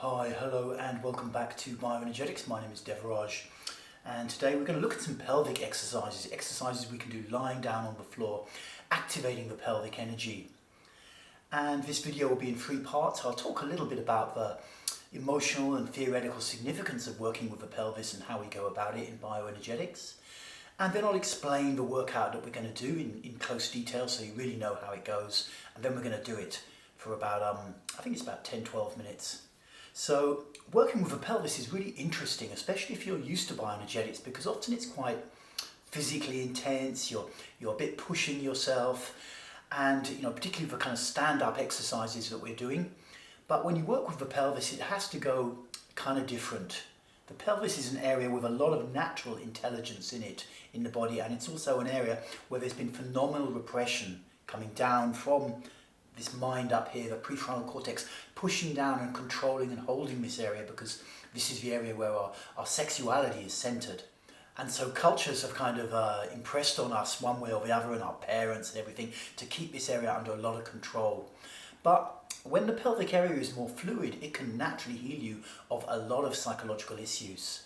Hi, hello and welcome back to Bioenergetics. My name is Devaraj and today we're going to look at some pelvic exercises we can do lying down on the floor, activating the pelvic energy. And this video will be in 3 parts. I'll talk a little bit about the emotional and theoretical significance of working with the pelvis and how we go about it in bioenergetics. And then I'll explain the workout that we're going to do in close detail so you really know how it goes. And then we're going to do it for about, I think it's about 10-12 minutes. So working with the pelvis is really interesting, especially if you're used to bioenergetics, because often it's quite physically intense, you're a bit pushing yourself, and particularly the kind of stand-up exercises that we're doing. But when you work with the pelvis, it has to go kind of different. The pelvis is an area with a lot of natural intelligence in it, in the body, and it's also an area where there's been phenomenal repression coming down from this mind up here, the prefrontal cortex, pushing down and controlling and holding this area, because this is the area where our sexuality is centered. And so cultures have kind of impressed on us one way or the other, and our parents and everything, to keep this area under a lot of control. But when the pelvic area is more fluid, it can naturally heal you of a lot of psychological issues.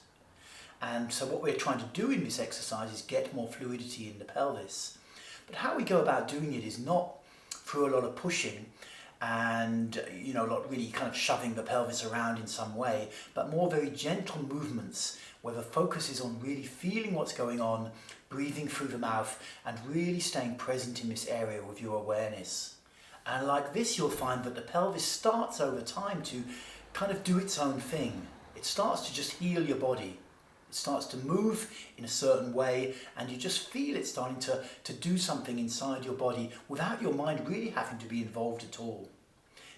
And so what we're trying to do in this exercise is get more fluidity in the pelvis. But how we go about doing it is not through a lot of pushing and not really kind of shoving the pelvis around in some way, but more very gentle movements where the focus is on really feeling what's going on, breathing through the mouth, and really staying present in this area with your awareness. And like this, you'll find that the pelvis starts over time to kind of do its own thing. It starts to just heal your body. It starts to move in a certain way, and you just feel it starting to do something inside your body without your mind really having to be involved at all.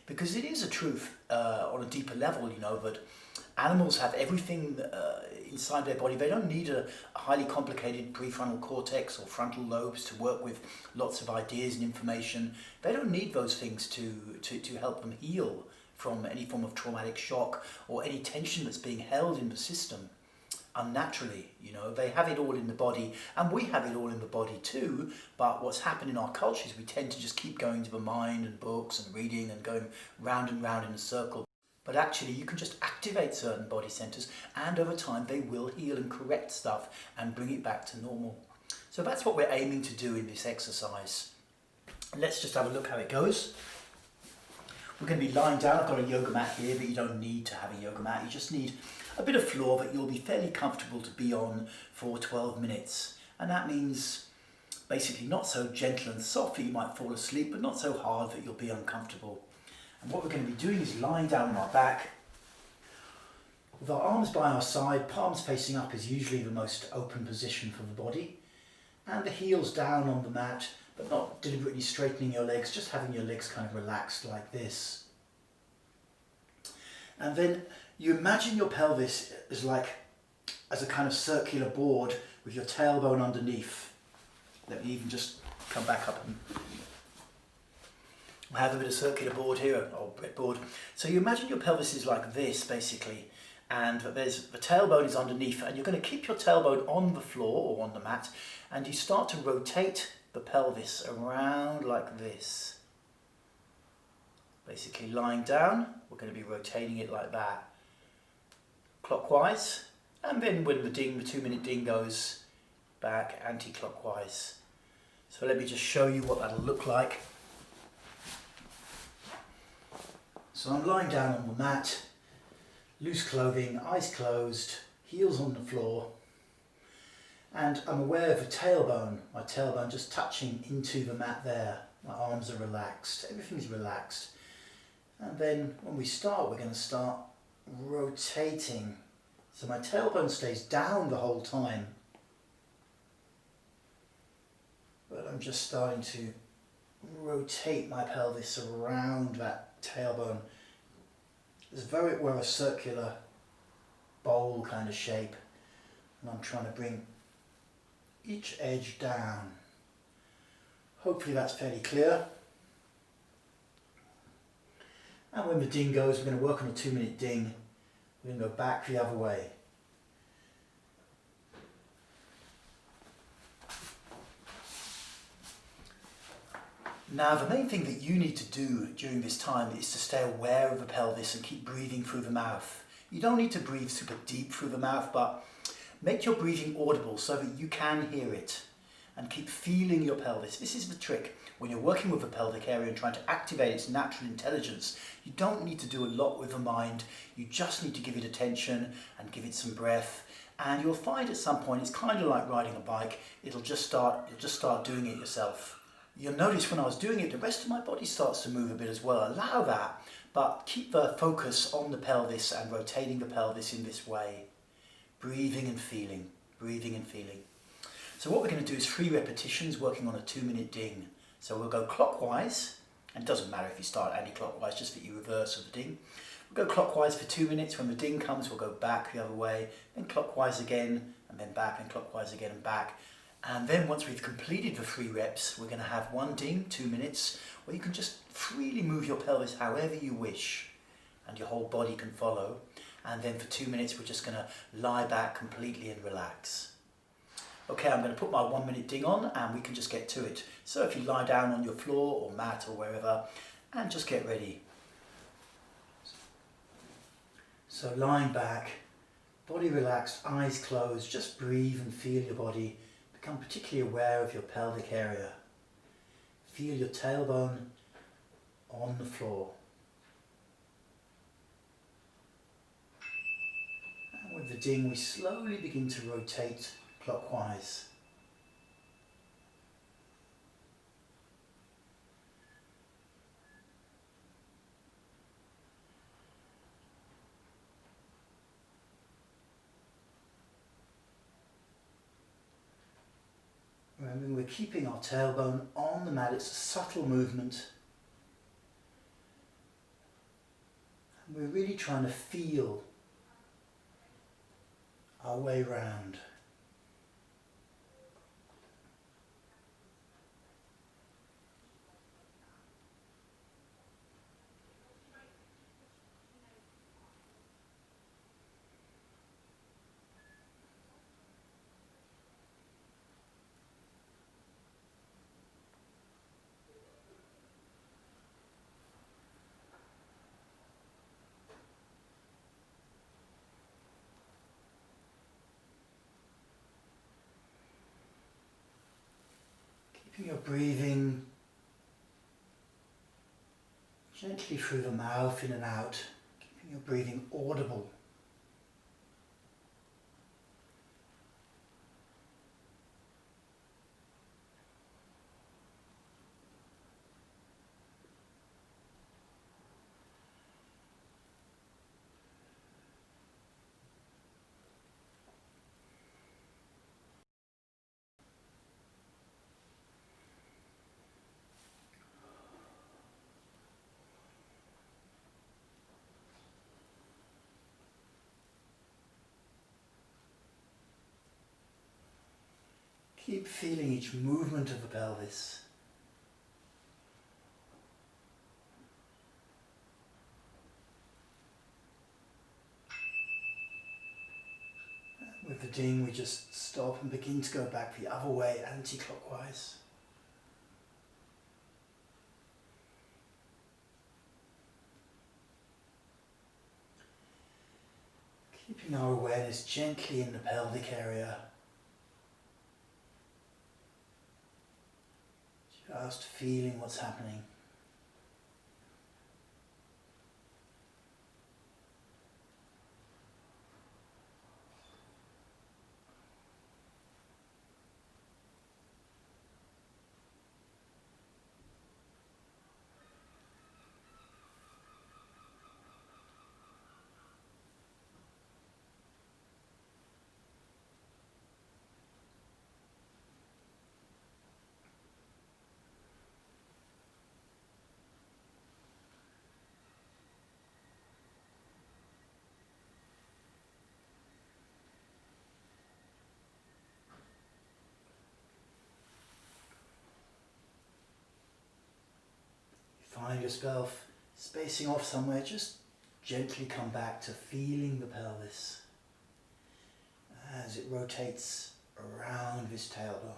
Because it is a truth on a deeper level, that animals have everything inside their body. They don't need a highly complicated prefrontal cortex or frontal lobes to work with lots of ideas and information. They don't need those things to help them heal from any form of traumatic shock or any tension that's being held in the system unnaturally. They have it all in the body, and we have it all in the body too. But what's happened in our culture is we tend to just keep going to the mind and books and reading and going round and round in a circle. But actually you can just activate certain body centers, and over time they will heal and correct stuff and bring it back to normal. So that's what we're aiming to do in this exercise. Let's just have a look how it goes. We're going to be lying down. I've got a yoga mat here, but you don't need to have a yoga mat. You just need a bit of floor that you'll be fairly comfortable to be on for 12 minutes. And that means basically not so gentle and soft that you might fall asleep, but not so hard that you'll be uncomfortable. And what we're going to be doing is lying down on our back, with our arms by our side. Palms facing up is usually the most open position for the body, and the heels down on the mat, but not deliberately straightening your legs, just having your legs kind of relaxed like this. And then you imagine your pelvis as a kind of circular board with your tailbone underneath. Let me even just come back up and I have a bit of circular board here, or breadboard. So you imagine your pelvis is like this basically, and the tailbone is underneath, and you're going to keep your tailbone on the floor or on the mat, and you start to rotate the pelvis around like this. Basically lying down, we're going to be rotating it like that, clockwise, and then when the 2-minute ding goes back, anti-clockwise. So let me just show you what that'll look like. So I'm lying down on the mat, loose clothing, eyes closed, heels on the floor, and I'm aware of the tailbone, my tailbone just touching into the mat there. My arms are relaxed, everything's relaxed. And then when we start, we're going to start rotating. So my tailbone stays down the whole time, but I'm just starting to rotate my pelvis around that tailbone. It's we're a circular bowl kind of shape, and I'm trying to bring each edge down. Hopefully that's fairly clear. And when the ding goes, we're going to work on a 2-minute ding. We're going to go back the other way. Now, the main thing that you need to do during this time is to stay aware of the pelvis and keep breathing through the mouth. You don't need to breathe super deep through the mouth, but make your breathing audible so that you can hear it, and keep feeling your pelvis. This is the trick. When you're working with the pelvic area and trying to activate its natural intelligence, you don't need to do a lot with the mind. You just need to give it attention and give it some breath. And you'll find at some point, it's kind of like riding a bike. You'll just start doing it yourself. You'll notice when I was doing it, the rest of my body starts to move a bit as well. Allow that, but keep the focus on the pelvis and rotating the pelvis in this way. Breathing and feeling, breathing and feeling. So what we're going to do is 3 repetitions working on a 2-minute ding. So we'll go clockwise, and it doesn't matter if you start anti-clockwise, just that you reverse of the ding. We'll go clockwise for 2 minutes. When the ding comes, we'll go back the other way, then clockwise again, and then back, and clockwise again and back. And then once we've completed the 3 reps, we're going to have 1 ding, 2 minutes, where you can just freely move your pelvis however you wish, and your whole body can follow. And then for 2 minutes, we're just going to lie back completely and relax. Okay, I'm going to put my 1-minute ding on, and we can just get to it. So if you lie down on your floor or mat or wherever, and just get ready. So lying back, body relaxed, eyes closed, just breathe and feel your body. Become particularly aware of your pelvic area. Feel your tailbone on the floor. And with the ding, we slowly begin to rotate clockwise. Remember, we're keeping our tailbone on the mat. It's a subtle movement. And we're really trying to feel our way round. Keeping your breathing gently through the mouth, in and out, keeping your breathing audible. Keep feeling each movement of the pelvis. With the ding, we just stop and begin to go back the other way, anti-clockwise. Keeping our awareness gently in the pelvic area. Just feeling what's happening. Find yourself spacing off somewhere, just gently come back to feeling the pelvis as it rotates around this tailbone.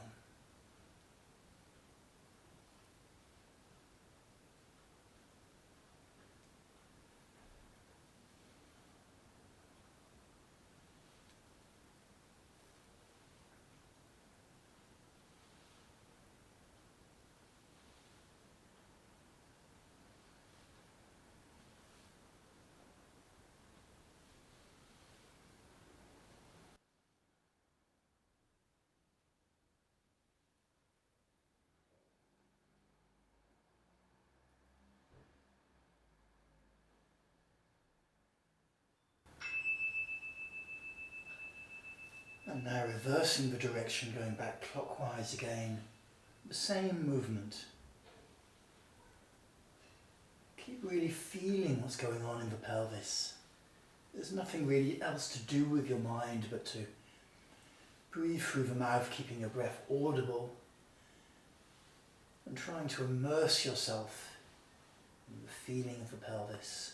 And now reversing the direction, going back clockwise again. The same movement. Keep really feeling what's going on in the pelvis. There's nothing really else to do with your mind but to breathe through the mouth, keeping your breath audible and trying to immerse yourself in the feeling of the pelvis.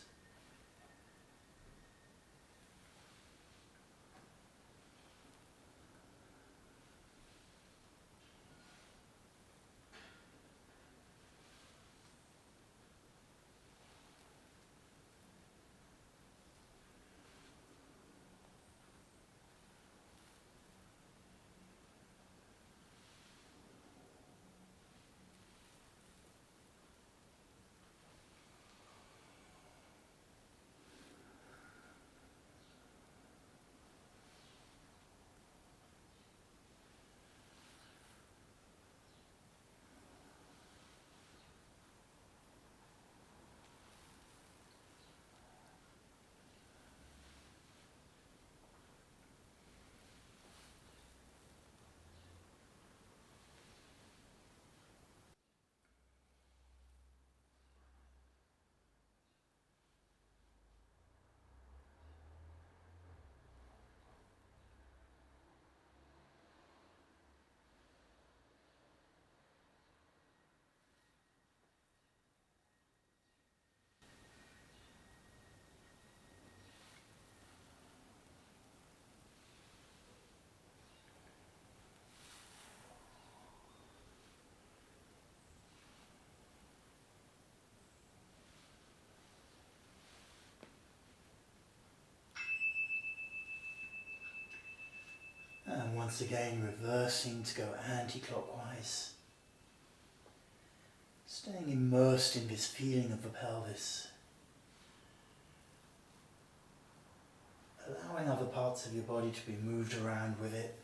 And once again reversing to go anti-clockwise. Staying immersed in this feeling of the pelvis. Allowing other parts of your body to be moved around with it.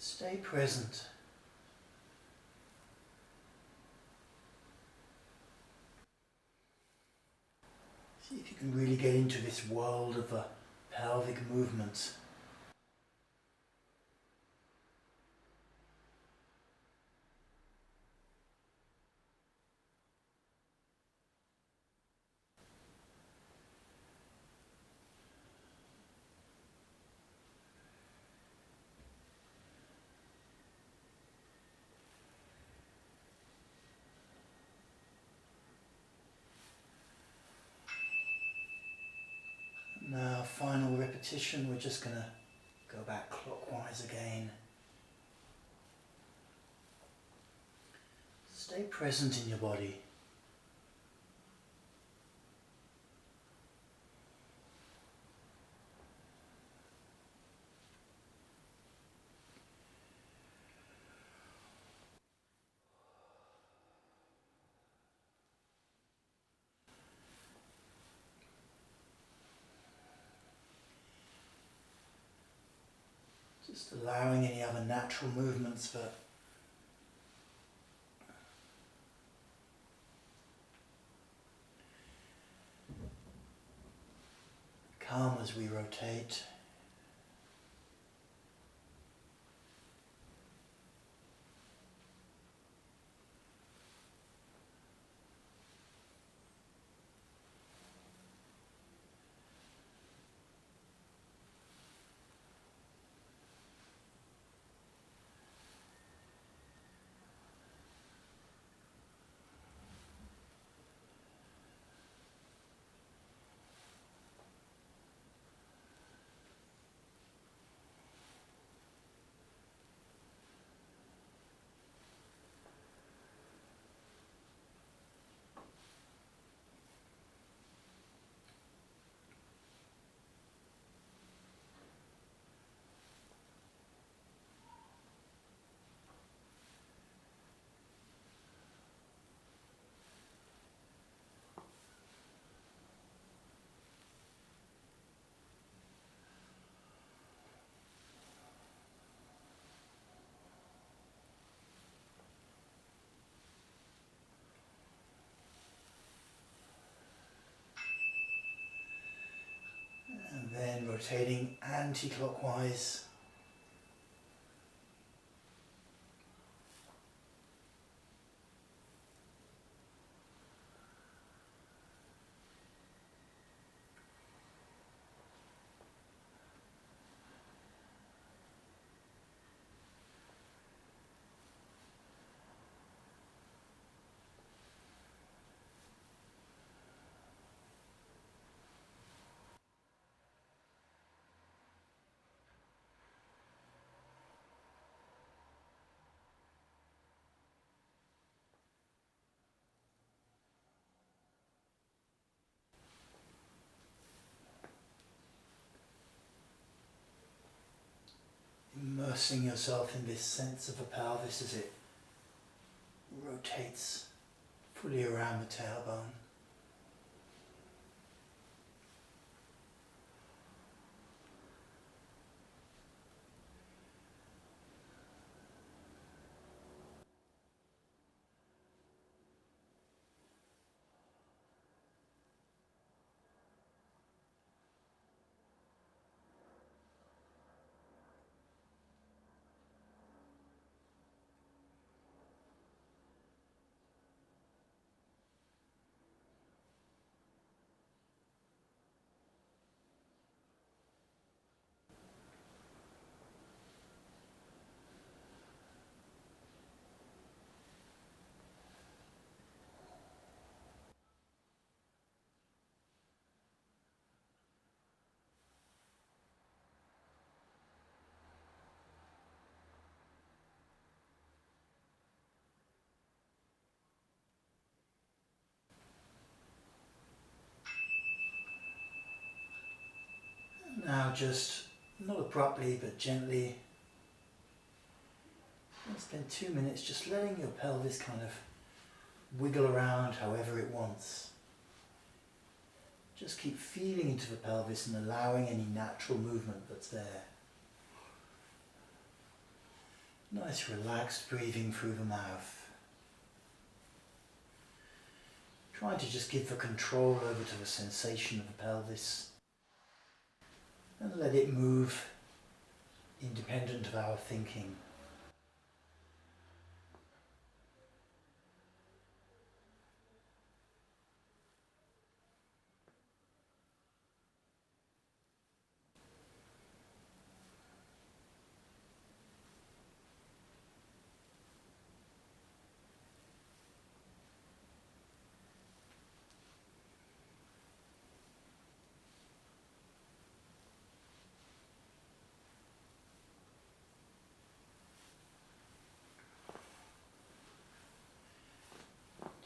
Stay present. See if you can really get into this world of the pelvic movements. Now, final repetition, we're just going to go back clockwise again. Stay present in your body. Just allowing any other natural movements that come as we rotate. then rotating anti-clockwise. Immersing yourself in this sense of the pelvis as it rotates fully around the tailbone. Now just, not abruptly but gently, spend 2 minutes just letting your pelvis kind of wiggle around however it wants. Just keep feeling into the pelvis and allowing any natural movement that's there. Nice relaxed breathing through the mouth. Try to just give the control over to the sensation of the pelvis and let it move independent of our thinking.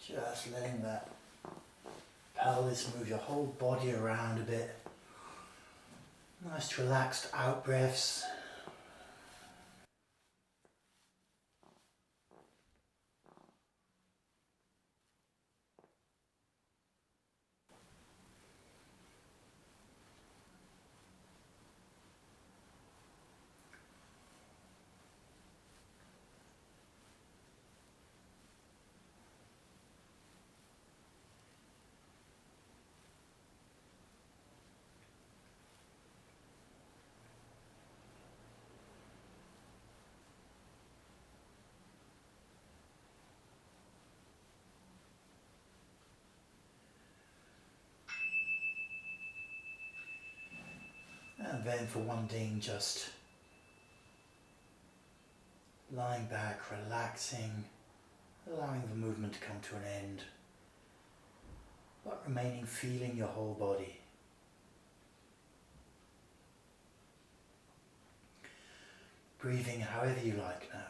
Just letting that pelvis move your whole body around a bit. Nice relaxed out breaths. And then for one ding, just lying back, relaxing, allowing the movement to come to an end, but remaining feeling your whole body. Breathing however you like now.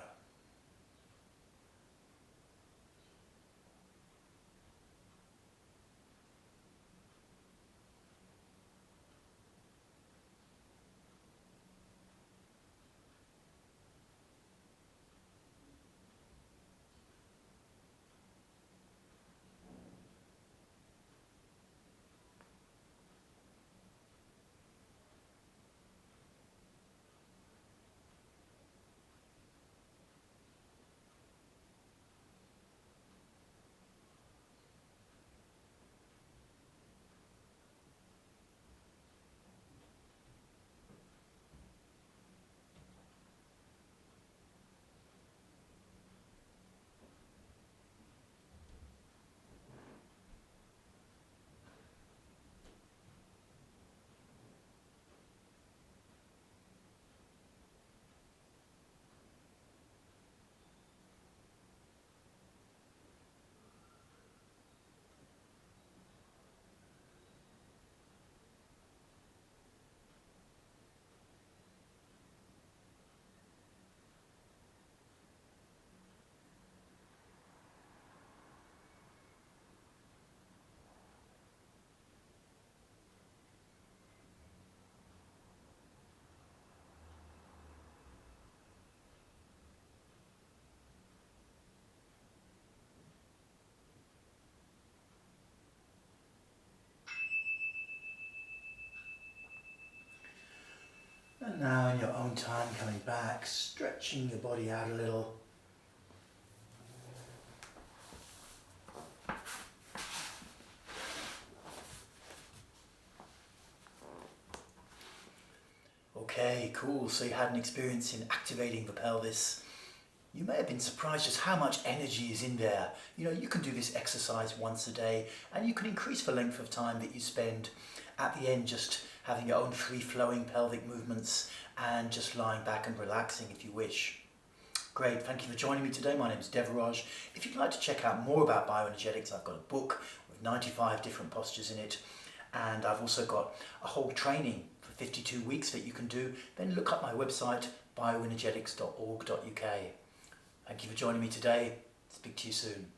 And now in your own time coming back, stretching your body out a little. Okay, cool. So you had an experience in activating the pelvis. You may have been surprised just how much energy is in there. You know, you can do this exercise once a day and you can increase the length of time that you spend at the end just having your own free-flowing pelvic movements and just lying back and relaxing if you wish. Great, thank you for joining me today. My name is Devaraj. If you'd like to check out more about bioenergetics, I've got a book with 95 different postures in it, and I've also got a whole training for 52 weeks that you can do. Then look up my website, bioenergetics.org.uk. Thank you for joining me today. Speak to you soon.